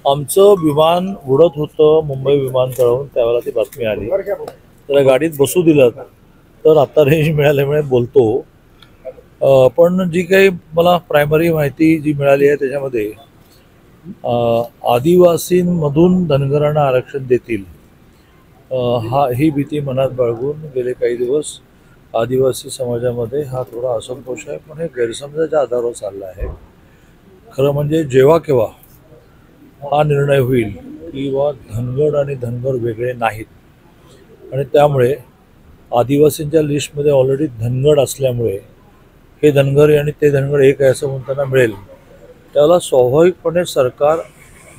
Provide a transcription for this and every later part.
आमचं विमान उडत होतं मुंबई विमानतळावरून, त्यावेळेला ती बातमी आली. त्याला गाडीत बसू दिलं तर आता रेंज मिळाल्यामुळे बोलतो. पण जी काही मला प्रायमरी माहिती जी मिळाली आहे त्याच्यामध्ये आदिवासींमधून धनगरांना आरक्षण देतील ही भीती मनात बाळगून गेले काही दिवस आदिवासी समाजामध्ये हा थोडा असंतोष आहे. पण हे गैरसमजाच्या आधारावर चालला आहे. खरं म्हणजे जेव्हा केव्हा हा निर्णय होईल की बा धनगर आणि धनगर वेगळे नाहीत आणि त्यामुळे आदिवासींच्या लिस्टमध्ये ऑलरेडी धनगड असल्यामुळे हे धनगर आणि ते धनगर एक आहे असं म्हणताना मिळेल, त्याला स्वाभाविकपणे सरकार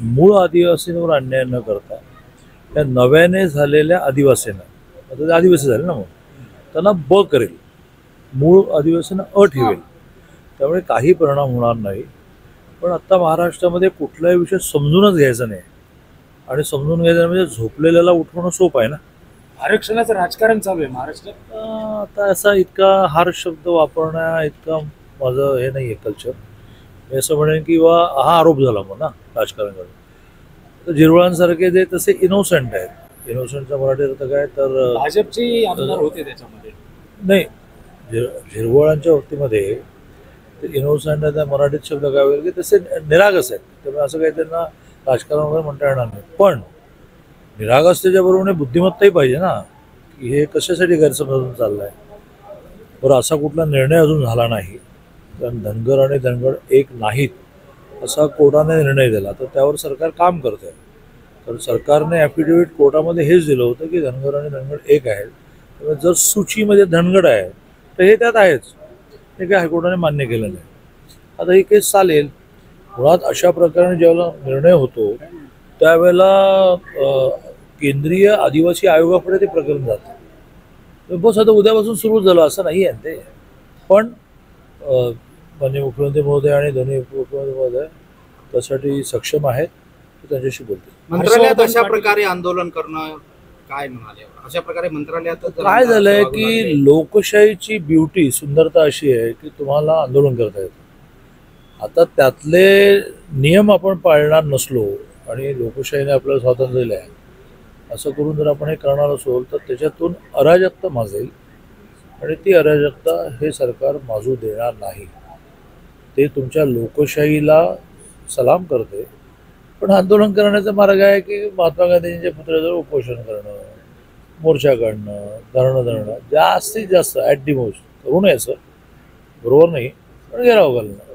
मूळ आदिवासींवर अन्याय न करता त्या नव्याने झालेल्या आदिवासींना, आता ते आदिवासी झाले ना, मग त्यांना ब करेल, मूळ आदिवासींना अ ठेवेल. त्यामुळे काही परिणाम होणार नाही. पण आत्ता महाराष्ट्रामध्ये कुठलाही विषय समजूनच घ्यायचा नाही आणि समजून घ्यायचं म्हणजे झोपलेल्याला उठवणं सोपं आहे ना. आरक्षणाचं राजकारण चालू आहे महाराष्ट्रात. आता असा इतका हार्श शब्द वापरण्या इतका माझं हे नाही आहे कल्चर. मी असं म्हणेन की हा आरोप झाला मग ना राजकारण करून. तर झिरवळांसारखे जे तसे इनोसंट आहेत. इनोसंटचा मराठी अर्थ काय तर भाजपचे आमदार होते त्याच्यामध्ये. नाही, झिरवळांच्या बाबतीमध्ये इनोसंट त्या मराठीत शब्द काय होईल की तसे निरागस आहेत. त्यामुळे असं काही त्यांना राजकारण वगैरे म्हणता येणार नाही. पण निरागसतेच्या बरोबर बुद्धिमत्ताही पाहिजे ना, की हे कशासाठी गैरसमजून चाललंय. बरं, असा कुठला निर्णय अजून झाला नाही. कारण धनगर आणि धनगर एक नाहीत असा कोर्टाने निर्णय दिला, तर त्यावर सरकार काम करत आहे. तर सरकारने ॲफिडेव्हिट कोर्टामध्ये हेच दिलं होतं की धनगर आणि धनगर एक आहेत. त्यामुळे जर सूचीमध्ये धनगड आहे तर हे त्यात आहेच. हे काय हायकोर्टाने मान्य केलं नाही. आता ही केस चालेल. मुळात अशा प्रकारे ज्यावेळेला निर्णय होतो त्यावेळेला केंद्रीय आदिवासी आयोगाकडे ते प्रकरण जातं. बस आता उद्यापासून सुरू झालं असं नाही आहे ते. पण माननीय मुख्यमंत्री महोदय आणि दोन्ही उपमुख्यमंत्री महोदय त्यासाठी सक्षम आहेत. त्यांच्याशी बोलते. मंत्रालयात अशा प्रकारे आंदोलन करणं काय म्हणाले? अशा प्रकारे मंत्रालयात काय झालंय की लोकशाहीची ब्युटी, सुंदरता अशी आहे की तुम्हाला आंदोलन करता येतं. आता त्यातले नियम आपण पाळणार नसलो आणि लोकशाहीने आपल्याला स्वातंत्र्य दिलं आहे असं करून जर आपण हे करणार असो तर त्याच्यातून अराजकता माजेल आणि ती अराजकता हे सरकार माजू देणार नाही. ते तुमच्या लोकशाहीला सलाम करते. पण आंदोलन करण्याचा मार्ग आहे की महात्मा गांधींच्या पुतळ्याजवळ उपोषण करणं, मोर्चा काढणं, धरणं धरणं, जास्तीत जास्त ॲट दी मोस्ट करू नये सर, बरोबर नाही, पण घेराव घालणं.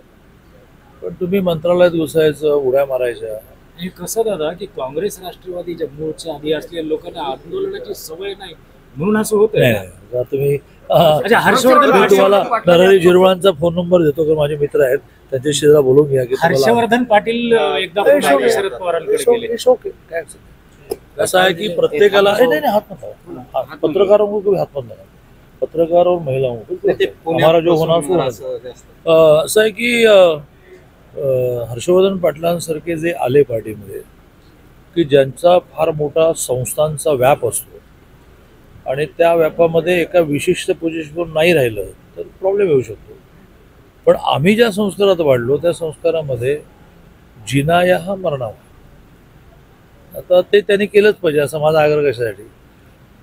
पण तुम्ही मंत्रालयात घुसायचं, उड्या मारायच्या. हे कसं दादा की काँग्रेस राष्ट्रवादी जम्मूच्या आधी असलेल्या लोकांना आंदोलनाची सवय नाही म्हणून असं होतं. नाही, तुम्ही हर्षवर्धन तुम्हाला नरहरी झिरवळांचा फोन नंबर देतो की माझे मित्र आहेत, त्यांच्याशी जरा बोलून घ्या की हर्षवर्धन पाटील एकदा शरद पवारांकडे गेले. कसं आहे की प्रत्येकाला हात नका, पत्रकारांवर हात पण नका, पत्रकार और महिलाओं हमारा जो होना असं आहे की हर्षवर्धन पाटलांसारखे जे आले पार्टीमध्ये की ज्यांचा फार मोठा संस्थांचा व्याप असतो आणि त्या व्यापामध्ये एका विशिष्ट पोझिशनवर नाही राहिलं तर प्रॉब्लेम येऊ शकतो. पण आम्ही ज्या संस्कारात वाढलो त्या संस्कारामध्ये जिनाया हा मरणावा, आता ते त्यांनी केलंच पाहिजे असा माझा आग्रह कशासाठी.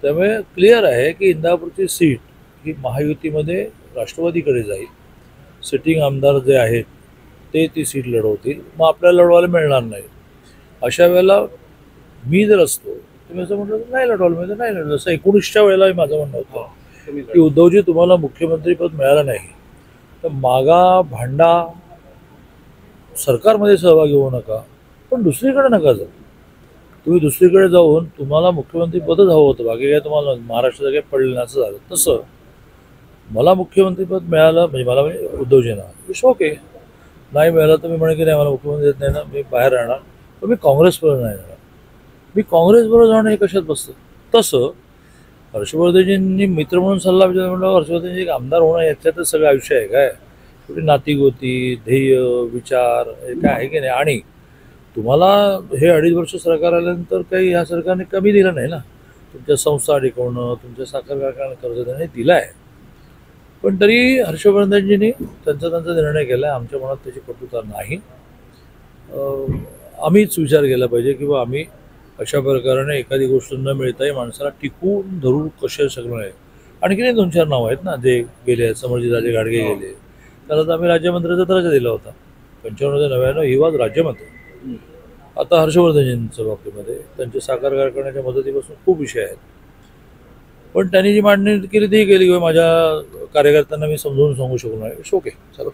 त्यामुळे क्लिअर आहे की इंदापूरची सीट ही महायुतीमध्ये राष्ट्रवादीकडे जाईल. सिटिंग आमदार जे आहेत ते ती सीट लढवतील. मग आपल्याला लढवायला मिळणार नाही. अशा वेळेला मी जर असतो तुम्ही असं म्हटलं तर नाही लढवलं, म्हणजे नाही लढलं. असं 19च्या वेळेला माझं म्हणणं होतं की उद्धवजी तुम्हाला मुख्यमंत्रीपद मिळालं नाही तर मागा भांडा, सरकारमध्ये सहभागी होऊ नका, पण दुसरीकडे नका जाऊ. तुम्ही दुसरीकडे जाऊन तुम्हाला मुख्यमंत्रीपदच हवं होतं, बाकी काय तुम्हाला महाराष्ट्राचं काही पडलं असं झालं. तसं मला मुख्यमंत्रीपद मिळालं म्हणजे मला उद्धवजींना इट्स ओके. नाही मिळालं तर मी म्हणेन की नाही मला मुख्यमंत्री देत नाही ना, मी बाहेर राहणार, पण मी काँग्रेसबरोबर नाही राहणार. मी काँग्रेसबरोबर जाणं हे कशात बसतं. तसं हर्षवर्धनजींनी मित्र म्हणून सल्ला विचार म्हणलं, हर्षवर्धनजी एक आमदार होणं याच्यातच सगळं आयुष्य आहे काय? थोडी नातीगोती, ध्येय, विचार हे काय आहे की नाही. आणि तुम्हाला हे 2.5 वर्ष सरकार आल्यानंतर काही ह्या सरकारने कमी दिलं नाही ना. तुमच्या संस्था टिकवणं, तुमच्या साखर कारखाना कर्ज देणं हे दिलं आहे. पण तरी हर्षवर्धनजींनी त्यांचा निर्णय केला आहे. आमच्या मनात त्याची कटुता नाही. आम्हीच विचार केला पाहिजे किंवा आम्ही अशा प्रकाराने एखादी गोष्ट न मिळताही माणसाला टिकवून धरून कशा शकणार आहे. आणखीनही 2-4 नावं आहेत ना जे गेले आहेत. समरजितराजे घाडगे गेले, त्याला तर आम्ही राज्यमंत्र्याचा दर्जा दिला होता. 95-99 ही वाज राज्यमंत्री. आता हर्षवर्धनजींच्या बाबतीमध्ये त्यांच्या साखर कारखान्याच्या मदतीपासून खूप विषय आहेत. पण त्यांनी जी मांडणी केली ती केली किंवा माझ्या कार्यकर्त्यांना मी समजावून सांगू शकलो नाही. ओके चला.